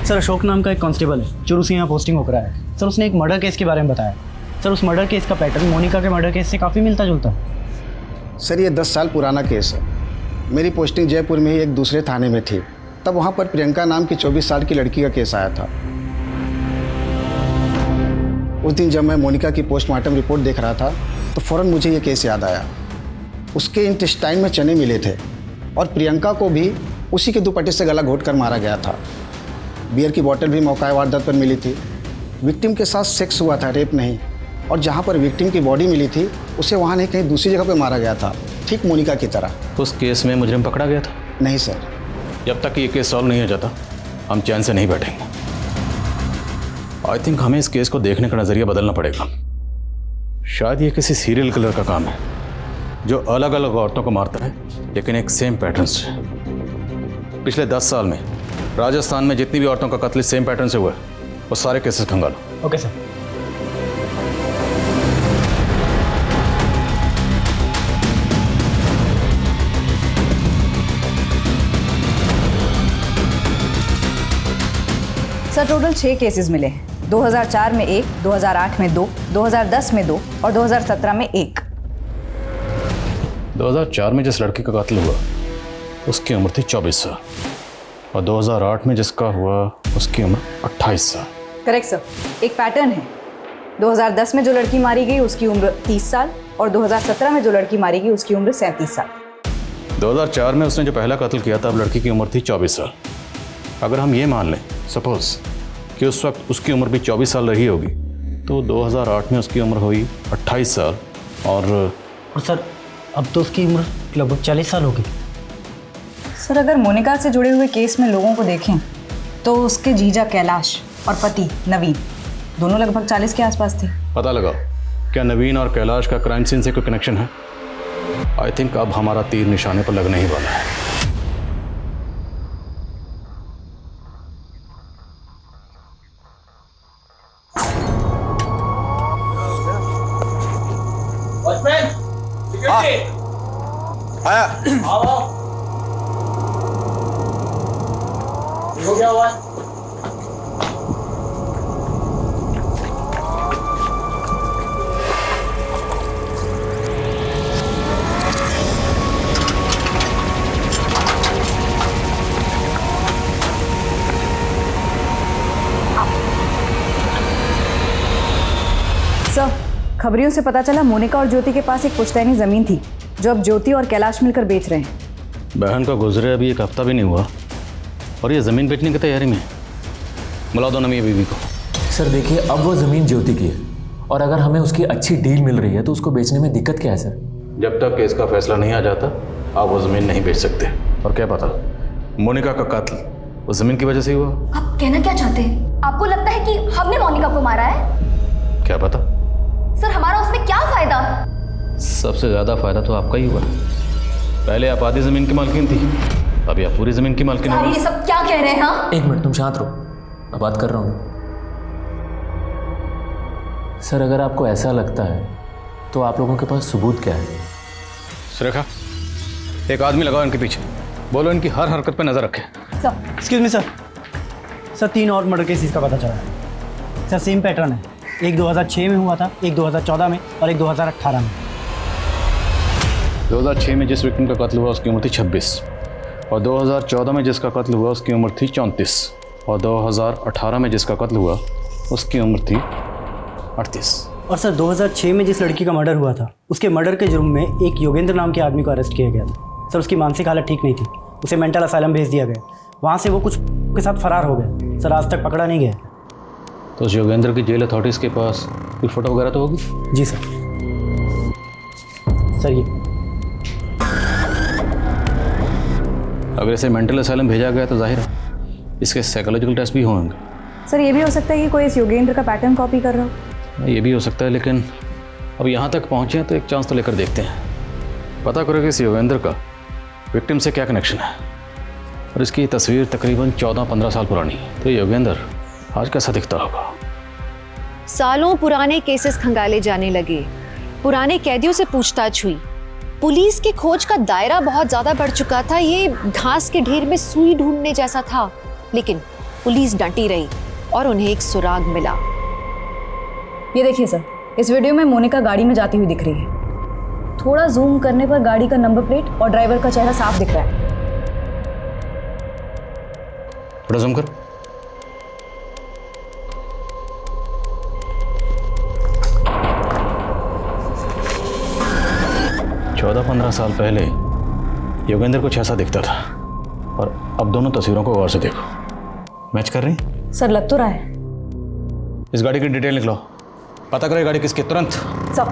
सर अशोक नाम का एक कांस्टेबल है जो उसे यहाँ पोस्टिंग होकर आया है। सर उसने एक मर्डर केस के बारे में बताया। सर उस मर्डर केस का पैटर्न मोनिका के मर्डर केस से काफ़ी मिलता जुलता है। सर ये 10 साल पुराना केस है। मेरी पोस्टिंग जयपुर में ही एक दूसरे थाने में थी। तब वहाँ पर प्रियंका नाम की 24 साल की लड़की का केस आया था। उस दिन जब मैं मोनिका की पोस्टमार्टम रिपोर्ट देख रहा था तो फ़ौरन मुझे ये केस याद आया। उसके इंटेस्टाइन में चने मिले थे और प्रियंका को भी उसी के दुपट्टे से गला घोट कर मारा गया था। बियर की बोतल भी मौका वारदात पर मिली थी। विक्टिम के साथ सेक्स हुआ था, रेप नहीं। और जहाँ पर विक्टिम की बॉडी मिली थी उसे वहाँ नहीं कहीं दूसरी जगह पर मारा गया था, ठीक मोनिका की तरह। उस केस में मुजरिम पकड़ा गया था? नहीं सर। जब तक ये केस सॉल्व नहीं हो जाता हम चैन से नहीं बैठेंगे। आई थिंक हमें इस केस को देखने का नज़रिया बदलना पड़ेगा। शायद ये किसी सीरियल किलर का काम है जो अलग अलग औरतों को मारता है लेकिन एक सेम पैटर्न से। पिछले 10 साल में राजस्थान में जितनी भी औरतों का कत्ल सेम पैटर्न से हुआ है वो सारे केसेस खंगालो। Okay sir. Sir total 6 cases मिले हैं। 2004 में 1, 2008 में 2, 2010 में 2 और 2017 में 1। 2004 में जिस लड़की का कत्ल हुआ उसकी उम्र थी 24 साल और 2008 में जिसका हुआ उसकी उम्र 28 साल। Correct sir. एक पैटर्न है। 2010 में जो लड़की मारी गई उसकी उम्र 30 साल और 2017 में जो लड़की मारी गई उसकी उम्र 37 साल। 2004 में उसने जो पहला कत्ल किया था अब लड़की की उम्र थी 24 साल। अगर हम ये मान लें सपोज कि उस वक्त उसकी उम्र भी 24 साल रही होगी तो 2008 में उसकी उम्र हुई 28 साल और सर अब तो उसकी उम्र लगभग 40 साल होगी। सर अगर मोनिका से जुड़े हुए केस में लोगों को देखें तो उसके जीजा कैलाश और पति नवीन दोनों लगभग 40 के आसपास थे। पता लगाओ क्या नवीन और कैलाश का क्राइम सीन से कोई कनेक्शन है? आई थिंक अब हमारा तीर निशाने पर लगने ही वाला है। आया हो गया हुआ है। सर खबरियों से पता चला मोनिका और ज्योति के पास एक पुश्तैनी जमीन थी जो अब ज्योति और कैलाश मिलकर बेच रहे हैं। बहन का गुजरे अभी 1 हफ्ता भी नहीं हुआ और ये ज़मीन बेचने की तैयारी में। बुला दो ना मेरी बीवी को। सर देखिए अब वो ज़मीन ज्योति की है और अगर हमें उसकी अच्छी डील मिल रही है तो उसको बेचने में दिक्कत क्या है सर? जब तक केस का फैसला नहीं आ जाता आप वो ज़मीन नहीं बेच सकते। और क्या पता मोनिका का कत्ल उस ज़मीन की वजह से हुआ। आप कहना क्या चाहते हैं? आपको लगता है कि हमने मोनिका को मारा है? क्या पता। सर हमारा उसमें क्या फायदा? सबसे ज़्यादा फायदा तो आपका ही हुआ। पहले आप आधी ज़मीन की मालकिन थी, अभी आप पूरी ज़मीन की मालकिन हो। ये सब क्या कह रहे हैं? हाँ 1 मिनट तुम शांत रहो, मैं बात कर रहा हूँ। सर अगर आपको ऐसा लगता है तो आप लोगों के पास सबूत क्या है? सुरेखा एक आदमी लगाओ इनके पीछे, बोलो इनकी हर हरकत पे नज़र रखें। Sir excuse me sir. Sir 3 और मर्डर केसेस का पता चला है। सर सेम पैटर्न है। एक 2006 में हुआ था, एक 2014 में और एक 2018 में। 2006 में जिस विक्टिम का कत्ल हुआ उसकी उम्र थी 26 और 2014 में जिसका कत्ल हुआ उसकी उम्र थी 34 और 2018 में जिसका कत्ल हुआ उसकी उम्र थी 38। और सर 2006 में जिस लड़की का मर्डर हुआ था उसके मर्डर के जुर्म में एक योगेंद्र नाम के आदमी को अरेस्ट किया गया था। सर उसकी मानसिक हालत ठीक नहीं थी, उसे मेंटल असाइलम भेज दिया गया। वहाँ से वो कुछ के साथ फरार हो गया। सर आज तक पकड़ा नहीं गया। तो उस योगेंद्र की जेल अथॉरिटीज़ के पास कोई फ़ोटो वगैरह तो होगी? जी सर। सर ये अगर इसे मेंटल असाइलम भेजा गया तो जाहिर है इसके साइकोलॉजिकल टेस्ट भी होंगे। सर ये भी हो सकता है कि कोई इस योगेंद्र का पैटर्न कॉपी कर रहा हो। ये भी हो सकता है, लेकिन अब यहाँ तक पहुँचे हैं तो एक चांस तो लेकर देखते हैं। पता करो कि इस योगेंद्र का विक्टिम से क्या कनेक्शन है। और इसकी तस्वीर तकरीबन 14-15 साल पुरानी है। तो योगेंद्र आज कैसा दिखता होगा? सालों पुराने केसेस खंगाले जाने लगे, पुराने कैदियों से पूछताछ हुई। पुलिस की खोज का दायरा बहुत ज्यादा बढ़ चुका था। ये घास के ढेर में सुई ढूंढने जैसा था, लेकिन पुलिस डटी रही और उन्हें एक सुराग मिला। ये देखिए सर, इस वीडियो में मोनिका गाड़ी में जाती हुई दिख रही है। थोड़ा जूम करने पर गाड़ी का नंबर प्लेट और ड्राइवर का चेहरा साफ दिख रहा है। थोड़ा जूम कर। चौदह 15 साल पहले योगेंद्र कुछ ऐसा दिखता था और अब दोनों तस्वीरों को गौर से देखो, मैच कर रही? सर लग तो रहा है। इस गाड़ी की डिटेल निकलो, पता करो ये गाड़ी किसकी, तुरंत। सब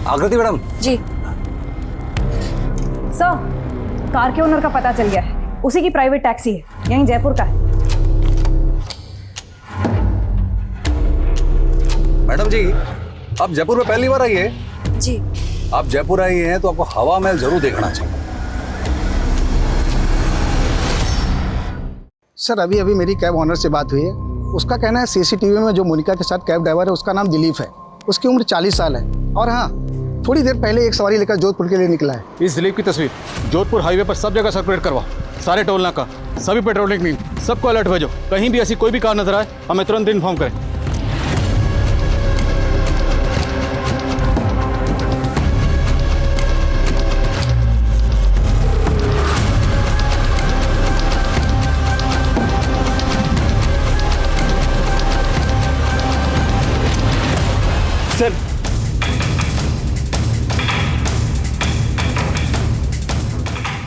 आकृति मैडम। जी सर, कार के ओनर का पता चल गया है, उसी की प्राइवेट टैक्सी है, यहीं जयपुर का है। मैडम जी, आप जयपुर में पहली बार आई है? जी। आप जयपुर आई हैं तो आपको हवा महल जरूर देखना चाहिए। सर अभी अभी मेरी कैब ऑनर से बात हुई है। उसका कहना है सीसीटीवी में जो मोनिका के साथ कैब ड्राइवर है उसका नाम दिलीप है, उसकी उम्र 40 साल है और हाँ थोड़ी देर पहले एक सवारी लेकर जोधपुर के लिए निकला है। इस दिलीप की तस्वीर जोधपुर हाईवे पर सब जगह सर्कुलेट करवा, सारे टोल नाका, सभी पेट्रोलिंग टीम, सबको अलर्ट भेजो। कहीं भी ऐसी कोई भी कार नजर आए हमें तुरंत इन्फॉर्म करें। सर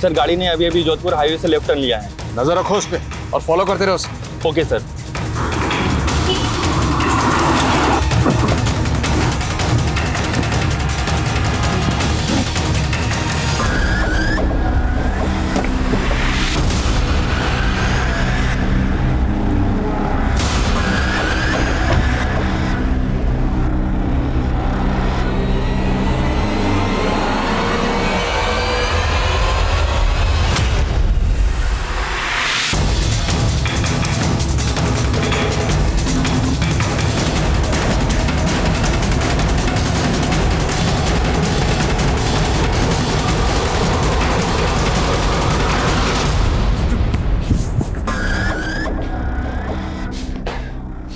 सर गाड़ी ने अभी अभी जोधपुर हाईवे से लेफ्ट टर्न लिया है। नजर रखो उस पे और फॉलो करते रहो उसे। Okay sir.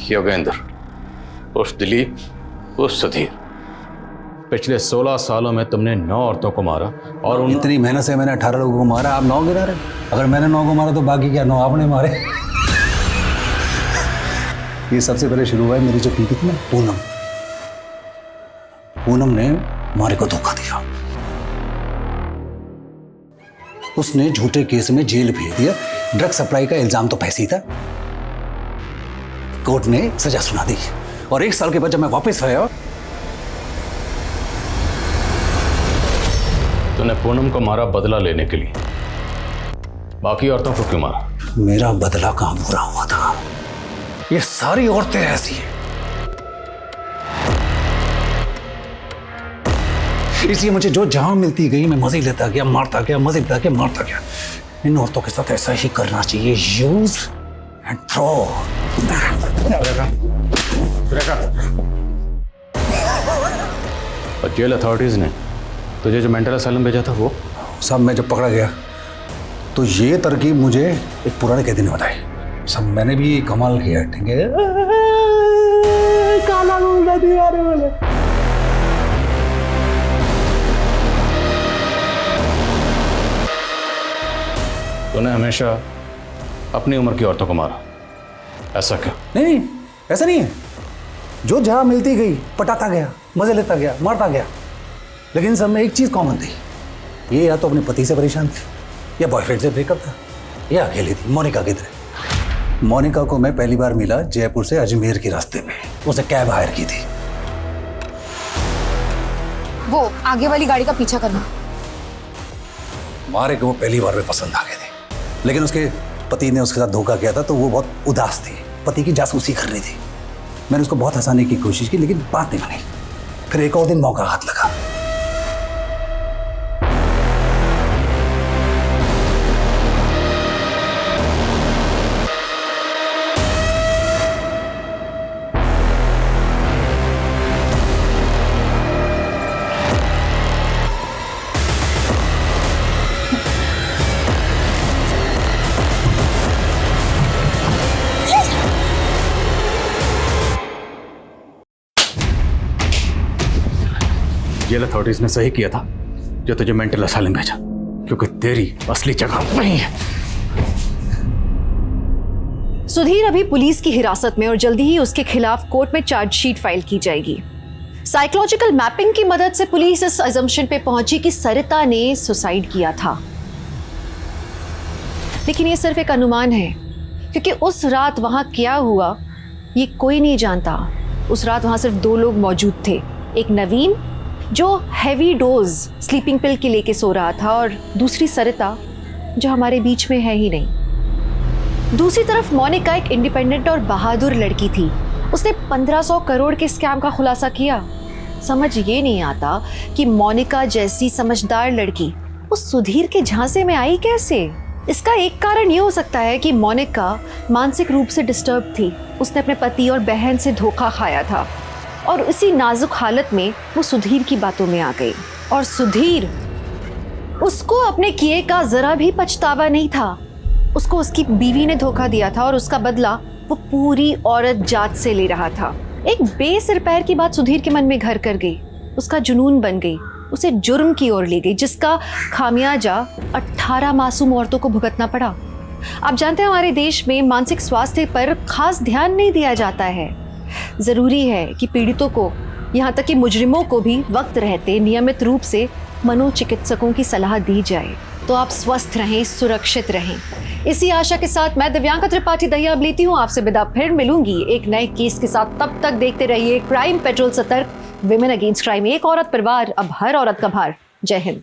योगेंद्र उस दिलीप उस सुधीर, पिछले 16 सालों में तुमने 9 औरतों को मारा और इतनी मेहनत से मैंने 18 लोगों को मारा, आप 9 गिरा रहे। अगर मैंने 9 को मारा तो बाकी क्या 9 आपने मारे। ये सबसे पहले शुरू हुआ है मेरी जो बीवी थी ना पूनम। पूनम ने मारे को धोखा दिया, उसने झूठे केस में जेल भेज दिया। ड्रग सप्लाई का इल्जाम तो पैसे ही था। कोर्ट ने सजा सुना दी और 1 साल के बाद जब मैं वापस आया, तूने पूनम को मारा बदला लेने के लिए, बाकी औरतों को क्यों मारा? मेरा बदला कहां पूरा हुआ था? ये सारी औरतें ऐसी हैं, इसलिए मुझे जो जहां मिलती गई मैं मजे लेता गया, मारता गया, मजे लेता गया, मारता गया। इन औरतों के साथ ऐसा ही करना चाहिए, यूज एंड थ्रो। और जेल अथॉरिटीज ने तुझे जो मेंटल असाइलम भेजा था वो सब मैं जब पकड़ा गया तो ये तरकीब मुझे एक पुराने कैदी ने बताई। सब मैंने भी कमाल किया, ठीक है। काला बोला दीवार बोले। तूने हमेशा अपनी उम्र की औरतों को मारा, ऐसा क्यों? नहीं, ऐसा नहीं है। जो जहां मिलती गई पटाता गया, मजे लेता गया, मारता गया। लेकिन सब में एक चीज कॉमन थी, ये या तो अपने पति से परेशान थी, या बॉयफ्रेंड से ब्रेकअप था, या अकेली थी। मोनिका किधर? मोनिका को मैं पहली बार मिला जयपुर से अजमेर के रास्ते में, उसने कैब हायर की थी। वो आगे वाली गाड़ी का पीछा करना। मारे को वो पहली बार में पसंद आ गए थे, लेकिन उसके पति ने उसके साथ धोखा किया था तो वो बहुत उदास थी, पति की जासूसी कर रही थी। मैंने उसको बहुत हंसाने की कोशिश की लेकिन बात नहीं बनी। फिर एक और दिन मौका हाथ लगा। जेल अथॉरिटीज ने सही किया था जो तुझे मेंटल असाइलम भेजा, क्योंकि तेरी असली जगह वहीं है। सुधीर अभी पुलिस की हिरासत में और जल्दी ही उसके खिलाफ कोर्ट में चार्जशीट फाइल की जाएगी। साइकोलॉजिकल मैपिंग की मदद से पुलिस इस अजम्पशन पे पहुंची कि सरिता ने सुसाइड किया था, लेकिन ये सिर्फ एक अनुमान है, क्योंकि उस रात वहां क्या हुआ ये कोई नहीं जानता। उस रात वहां सिर्फ 2 लोग मौजूद थे, एक नवीन जो हैवी डोज स्लीपिंग पिल की लेके सो रहा था, और दूसरी सरिता जो हमारे बीच में है ही नहीं। दूसरी तरफ मोनिका एक इंडिपेंडेंट और बहादुर लड़की थी। उसने 1500 करोड़ के स्कैम का खुलासा किया। समझ ये नहीं आता कि मोनिका जैसी समझदार लड़की उस सुधीर के झांसे में आई कैसे। इसका एक कारण ये हो सकता है कि मोनिका मानसिक रूप से डिस्टर्ब थी। उसने अपने पति और बहन से धोखा खाया था और उसी नाजुक हालत में वो सुधीर की बातों में आ गई। और सुधीर, उसको अपने किए का जरा भी पछतावा नहीं था। उसको उसकी बीवी ने धोखा दिया था और उसका बदला वो पूरी औरत जात से ले रहा था। एक बेसिर पैर की बात सुधीर के मन में घर कर गई, उसका जुनून बन गई, उसे जुर्म की ओर ले गई, जिसका खामियाजा 18 मासूम औरतों को भुगतना पड़ा। आप जानते हैं हमारे देश में मानसिक स्वास्थ्य पर खास ध्यान नहीं दिया जाता है। जरूरी है कि पीड़ितों को, यहाँ तक कि मुजरिमों को भी वक्त रहते नियमित रूप से मनोचिकित्सकों की सलाह दी जाए। तो आप स्वस्थ रहें, सुरक्षित रहें। इसी आशा के साथ मैं दिव्यांका त्रिपाठी दहिया अब लेती हूँ आपसे विदा। फिर मिलूंगी एक नए केस के साथ। तब तक देखते रहिए क्राइम पेट्रोल, सतर्क, विमेन अगेंस्ट क्राइम, एक औरत पर वार, अब हर औरत का भार। जय हिंद।